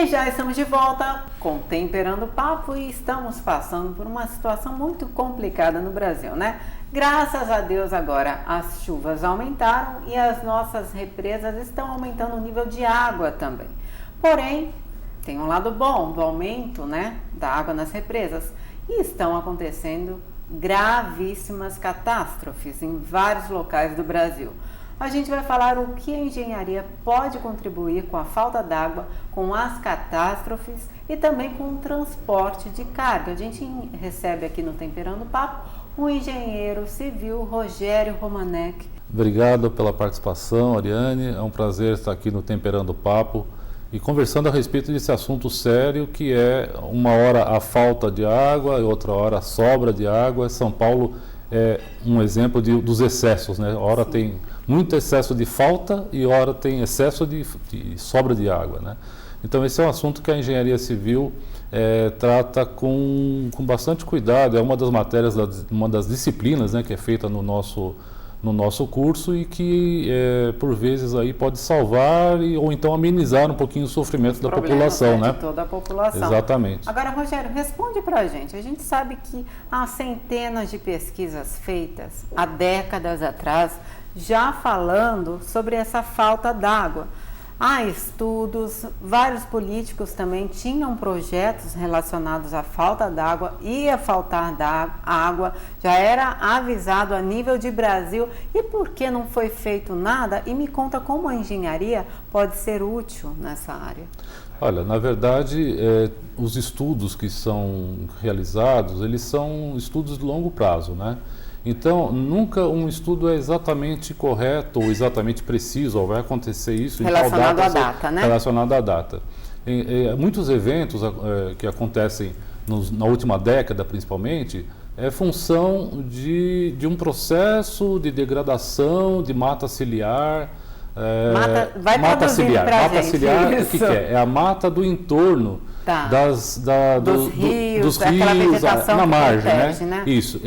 E já estamos de volta com Temperando o Papo e estamos passando por uma situação muito complicada no Brasil, né? Graças a Deus agora as chuvas aumentaram e as nossas represas estão aumentando o nível de água também. Porém, tem um lado bom do aumento, né, da água nas represas e estão acontecendo gravíssimas catástrofes em vários locais do Brasil. A gente vai falar o que a engenharia pode contribuir com a falta d'água, com as catástrofes e também com o transporte de carga. A gente recebe aqui no Temperando o Papo o engenheiro civil Rogério Romanek. Obrigado pela participação, Ariane. É um prazer estar aqui no Temperando o Papo e conversando a respeito desse assunto sério que é uma hora a falta de água e outra hora a sobra de água. São Paulo é um exemplo dos excessos, né? Hora Sim. Tem muito excesso de falta e hora tem excesso de sobra de água, né? Então esse é um assunto que a engenharia civil trata com bastante cuidado. É uma das matérias, uma das disciplinas, né, que é feita no nosso curso e que por vezes aí pode salvar ou então amenizar um pouquinho o sofrimento da população, né? De toda a população. Exatamente. Agora, Rogério, responde pra gente. A gente sabe que há centenas de pesquisas feitas há décadas atrás, já falando sobre essa falta d'água. Há estudos, vários políticos também tinham projetos relacionados à falta d'água, ia faltar água, já era avisado a nível de Brasil. E por que não foi feito nada? E me conta como a engenharia pode ser útil nessa área. Olha, na verdade, os estudos que são realizados, eles são estudos de longo prazo, né? Então, nunca um estudo é exatamente correto ou exatamente preciso, ou vai acontecer isso relacionado à data, né? Relacionado à data. Muitos eventos que acontecem na última década, principalmente, é função de um processo de degradação de mata ciliar. Mata ciliar. Mata ciliar, o que é? É a mata do entorno. Tá. Dos rios, na margem, protege, né? Isso,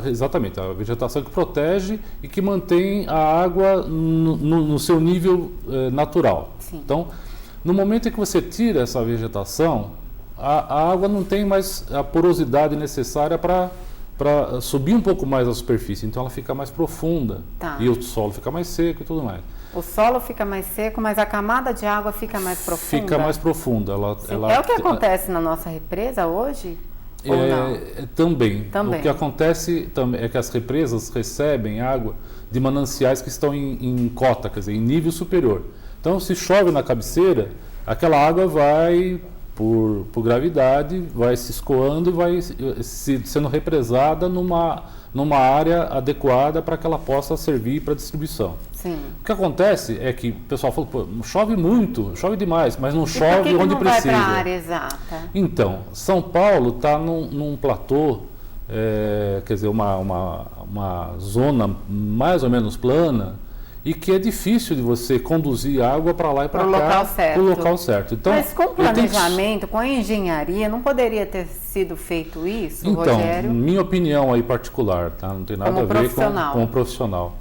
exatamente, a vegetação que protege e que mantém a água no seu nível natural. Sim. Então, no momento em que você tira essa vegetação, a água não tem mais a porosidade necessária para subir um pouco mais a superfície, então ela fica mais profunda. Tá. E o solo fica mais seco e tudo mais. O solo fica mais seco, mas a camada de água fica mais profunda? Fica mais profunda. É o que acontece na nossa represa hoje? Ou não? Também. O que acontece é que as represas recebem água de mananciais que estão em cota, quer dizer, em nível superior. Então, se chove na cabeceira, aquela água vai, por gravidade, vai se escoando e vai sendo represada numa área adequada para que ela possa servir para distribuição. Sim. O que acontece é que o pessoal fala, pô, chove muito, chove demais, mas não chove onde precisa. Vai para a área exata? Então, São Paulo está num platô, quer dizer, uma zona mais ou menos plana, e que é difícil de você conduzir água para lá e para cá, para o local certo. Então, mas com planejamento, com a engenharia, não poderia ter sido feito isso, então, Rogério? Minha opinião aí particular, tá? Não tem nada a ver com o profissional.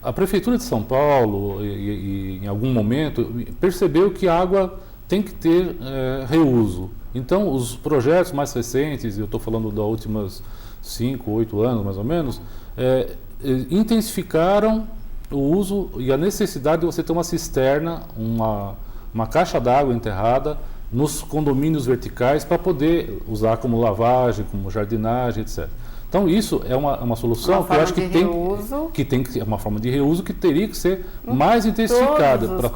A Prefeitura de São Paulo, em algum momento, percebeu que a água tem que ter reuso. Então, os projetos mais recentes, eu estou falando das últimas 5, 8 anos mais ou menos, intensificaram o uso e a necessidade de você ter uma cisterna, uma caixa d'água enterrada nos condomínios verticais para poder usar como lavagem, como jardinagem, etc. Então isso é uma solução que eu acho que tem que ser uma forma de reuso que teria que ser mais intensificada para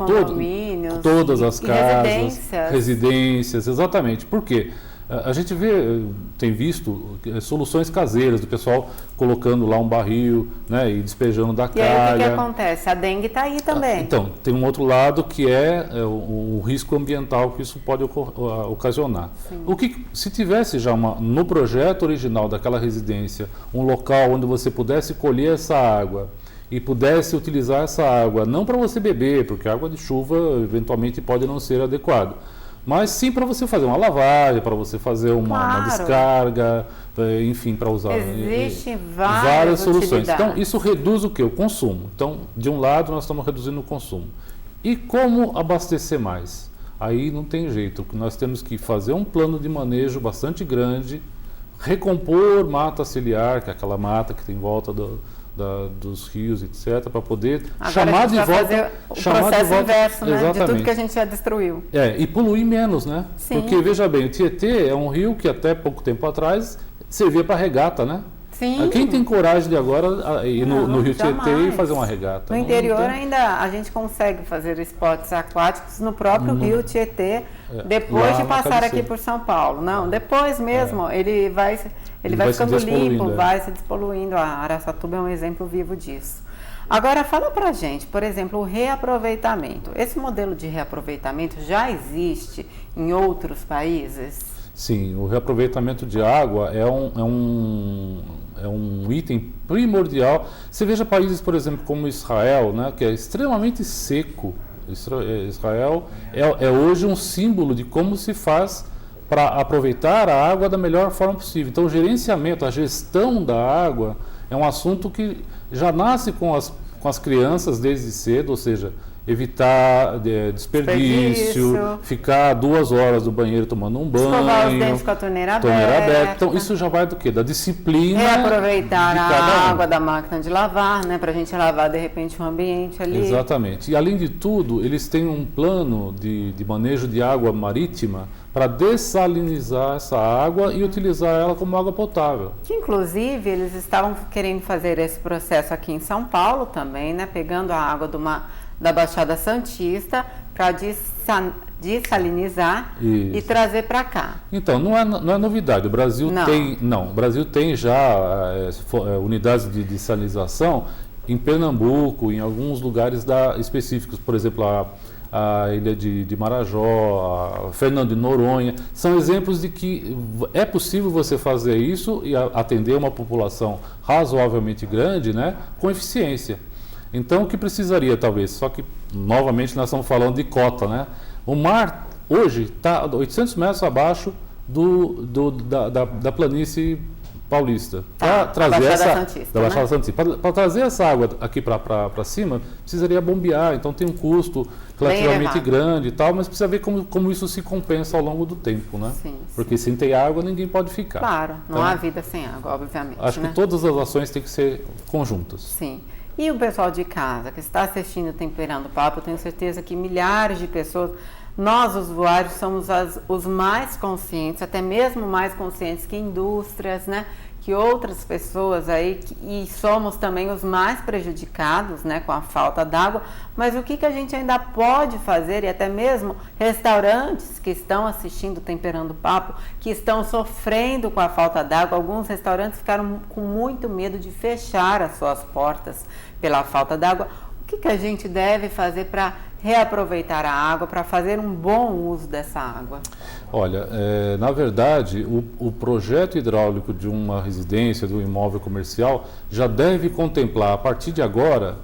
todas as casas, residências, exatamente. Por quê? A gente tem visto soluções caseiras do pessoal colocando lá um barril, né, e despejando da calha. E aí o que acontece? A dengue está aí também. Então, tem um outro lado que é o risco ambiental que isso pode ocasionar. Se tivesse já no projeto original daquela residência um local onde você pudesse colher essa água e pudesse utilizar essa água, não para você beber, porque a água de chuva eventualmente pode não ser adequada, mas sim para você fazer uma lavagem, para você fazer uma descarga, enfim, para usar. Existem várias soluções. Então, isso reduz o quê? O consumo. Então, de um lado, nós estamos reduzindo o consumo. E como abastecer mais? aí não tem jeito. Nós temos que fazer um plano de manejo bastante grande, recompor mata ciliar, que é aquela mata que tem em volta dos rios, etc., para poder agora chamar de volta... fazer o processo inverso, né? De tudo que a gente já destruiu. E poluir menos, né? Sim. Porque, veja bem, o Tietê é um rio que até pouco tempo atrás servia para regata, né? Sim. Quem tem coragem de agora ir no Rio jamais. Tietê e fazer uma regata? No interior ainda a gente consegue fazer esportes aquáticos no próprio Rio Tietê, depois de passar aqui por São Paulo. Não, depois mesmo ele vai ficando limpo, vai se despoluindo. A Araçatuba é um exemplo vivo disso. Agora fala pra gente, por exemplo, o reaproveitamento. Esse modelo de reaproveitamento já existe em outros países? Sim, o reaproveitamento de água é um item primordial. Você veja países, por exemplo, como Israel, né, que é extremamente seco. Israel é hoje um símbolo de como se faz para aproveitar a água da melhor forma possível. Então, o gerenciamento, a gestão da água é um assunto que já nasce com as crianças desde cedo, ou seja, evitar desperdício, ficar 2 horas no banheiro tomando um banho, escovar os dentes com a torneira aberta. Então, isso já vai do quê? Da disciplina. Reaproveitar a água da máquina de lavar, né? Para a gente lavar, de repente, o ambiente ali. Exatamente. E, além de tudo, eles têm um plano de manejo de água marítima para dessalinizar essa água e utilizar ela como água potável. Que, inclusive, eles estavam querendo fazer esse processo aqui em São Paulo também, né? Pegando a água da Baixada Santista para dessalinizar e trazer para cá. Então, não é novidade. O Brasil tem já unidades de dessalinização em Pernambuco, em alguns lugares específicos, por exemplo, a ilha de Marajó, a Fernando de Noronha. São exemplos de que é possível você fazer isso e atender uma população razoavelmente grande, né, com eficiência. Então, o que precisaria, talvez, só que, novamente, nós estamos falando de cota, né? O mar, hoje, está 800 metros abaixo da planície paulista. Para trazer da Baixada Santista. Para trazer essa água aqui para cima, precisaria bombear, então tem um custo relativamente grande e tal, mas precisa ver como isso se compensa ao longo do tempo, né? Sim, porque sem ter água, ninguém pode ficar. Claro, não há vida sem água, obviamente. Acho que todas as ações têm que ser conjuntas. Sim. E o pessoal de casa que está assistindo Temperando o Papo, eu tenho certeza que milhares de pessoas, nós usuários somos os mais conscientes, até mesmo mais conscientes que indústrias, né? Que outras pessoas aí, e somos também os mais prejudicados, né, com a falta d'água. Mas o que a gente ainda pode fazer, e até mesmo restaurantes que estão assistindo Temperando o Papo, que estão sofrendo com a falta d'água. Alguns restaurantes ficaram com muito medo de fechar as suas portas pela falta d'água. O que a gente deve fazer para reaproveitar a água, para fazer um bom uso dessa água? Olha, na verdade, o projeto hidráulico de uma residência, de um imóvel comercial, já deve contemplar, a partir de agora,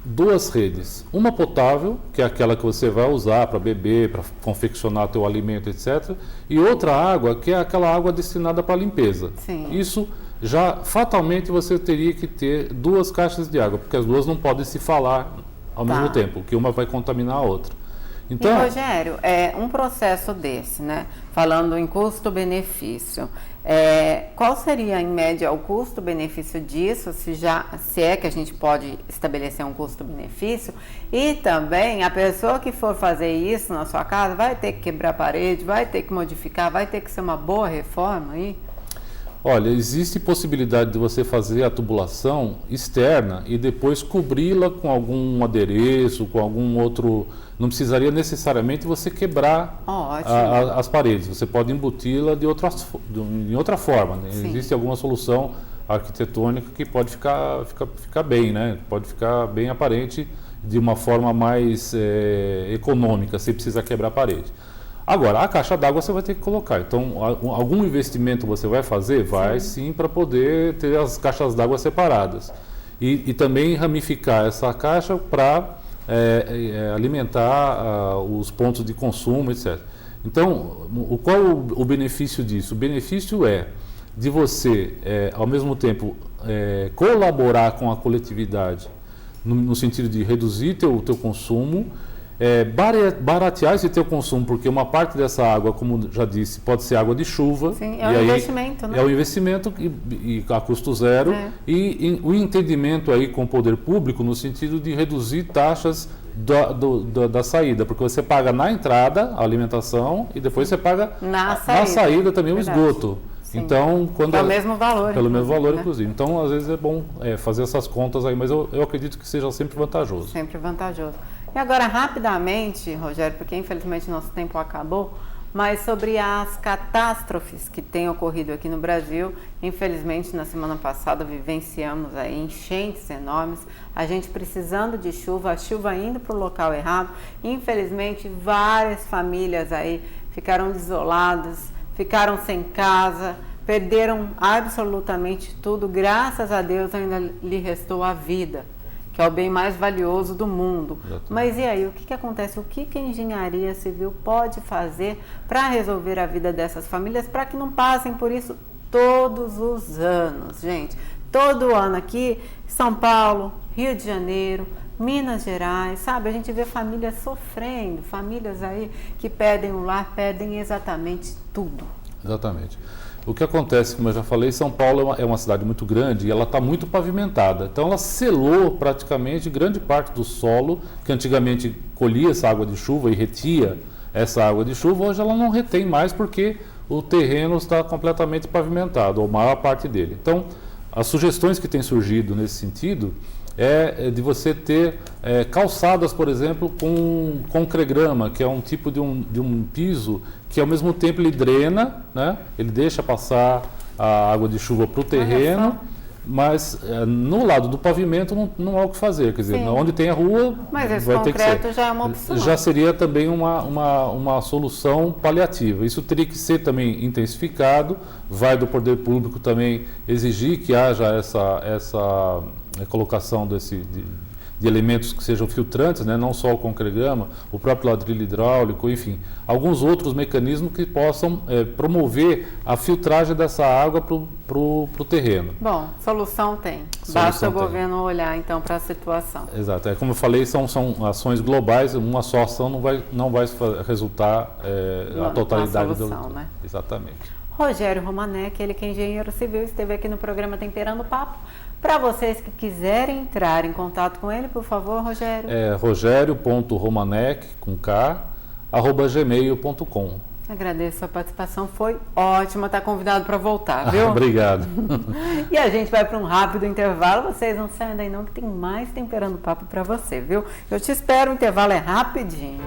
2 redes. Uma potável, que é aquela que você vai usar para beber, para confeccionar teu alimento, etc. E outra água, que é aquela água destinada para limpeza. Sim. Isso já, fatalmente, você teria que ter 2 caixas de água, porque as duas não podem se falar ao mesmo tempo, que uma vai contaminar a outra. Então, e, Rogério, um processo desse, né? Falando em custo-benefício, qual seria, em média, o custo-benefício disso, se é que a gente pode estabelecer um custo-benefício? E também, a pessoa que for fazer isso na sua casa vai ter que quebrar a parede, vai ter que modificar, vai ter que ser uma boa reforma aí? Olha, existe possibilidade de você fazer a tubulação externa e depois cobri-la com algum adereço, com algum outro... Não precisaria necessariamente você quebrar as paredes. Você pode embuti-la de outra forma, né? Existe alguma solução arquitetônica que pode ficar bem, né? Pode ficar bem aparente de uma forma mais econômica, sem precisar quebrar a parede. Agora, a caixa d'água você vai ter que colocar. Então, algum investimento você vai fazer? Vai sim, para poder ter as caixas d'água separadas. E também ramificar essa caixa para alimentar os pontos de consumo, etc. Então, qual o benefício disso? O benefício é de você, ao mesmo tempo, colaborar com a coletividade, no sentido de reduzir teu consumo, baratear esse teu consumo, porque uma parte dessa água, como já disse, pode ser água de chuva. Sim, é um investimento, né? É um investimento e a custo zero. E o entendimento aí com o poder público no sentido de reduzir taxas da saída, porque você paga na entrada a alimentação e depois você paga na saída também o esgoto. Sim. Então, pelo mesmo valor. Pelo mesmo valor, inclusive. Então, às vezes é bom fazer essas contas aí, mas eu acredito que seja sempre vantajoso. Sempre vantajoso. E agora, rapidamente, Rogério, porque infelizmente nosso tempo acabou, mas sobre as catástrofes que têm ocorrido aqui no Brasil. Infelizmente, na semana passada vivenciamos aí enchentes enormes, a gente precisando de chuva, a chuva indo para o local errado. Infelizmente, várias famílias aí ficaram desoladas, ficaram sem casa, perderam absolutamente tudo. Graças a Deus ainda lhe restou a vida, que é o bem mais valioso do mundo. Exatamente. Mas e aí, o que acontece? O que a engenharia civil pode fazer para resolver a vida dessas famílias, para que não passem por isso todos os anos, gente? Todo ano aqui, São Paulo, Rio de Janeiro, Minas Gerais, sabe? A gente vê famílias sofrendo, famílias aí que perdem o lar, perdem exatamente tudo. Exatamente. O que acontece, como eu já falei, São Paulo é uma cidade muito grande e ela está muito pavimentada. Então ela selou praticamente grande parte do solo, que antigamente colhia essa água de chuva e retia essa água de chuva, hoje ela não retém mais porque o terreno está completamente pavimentado, ou a maior parte dele. Então, as sugestões que têm surgido nesse sentido é de você ter calçadas, por exemplo, com concregrama, que é um tipo de um piso que ao mesmo tempo ele drena, né? Ele deixa passar a água de chuva para o terreno, mas no lado do pavimento não há o que fazer, quer dizer, onde tem a rua, mas esse vai ter que ser. concreto já é uma opção. Já seria também uma solução paliativa. Isso teria que ser também intensificado, vai do poder público também exigir que haja essa colocação de elementos que sejam filtrantes, né? Não só o concregrama, o próprio ladrilho hidráulico, enfim, alguns outros mecanismos que possam promover a filtragem dessa água para o terreno. Bom, solução tem. Basta o governo olhar então para a situação. Exato. Como eu falei, são ações globais, uma só ação não vai resultar a totalidade da solução, né? Exatamente. Rogério Romanek, ele que é engenheiro civil, esteve aqui no programa Temperando o Papo. Para vocês que quiserem entrar em contato com ele, por favor, Rogério. rogério.romanek, com K, @gmail.com. Agradeço a participação, foi ótima, está convidado para voltar, viu? Obrigado. E a gente vai para um rápido intervalo, vocês não saiam daí não, que tem mais Temperando o Papo para você, viu? Eu te espero, o intervalo é rapidinho.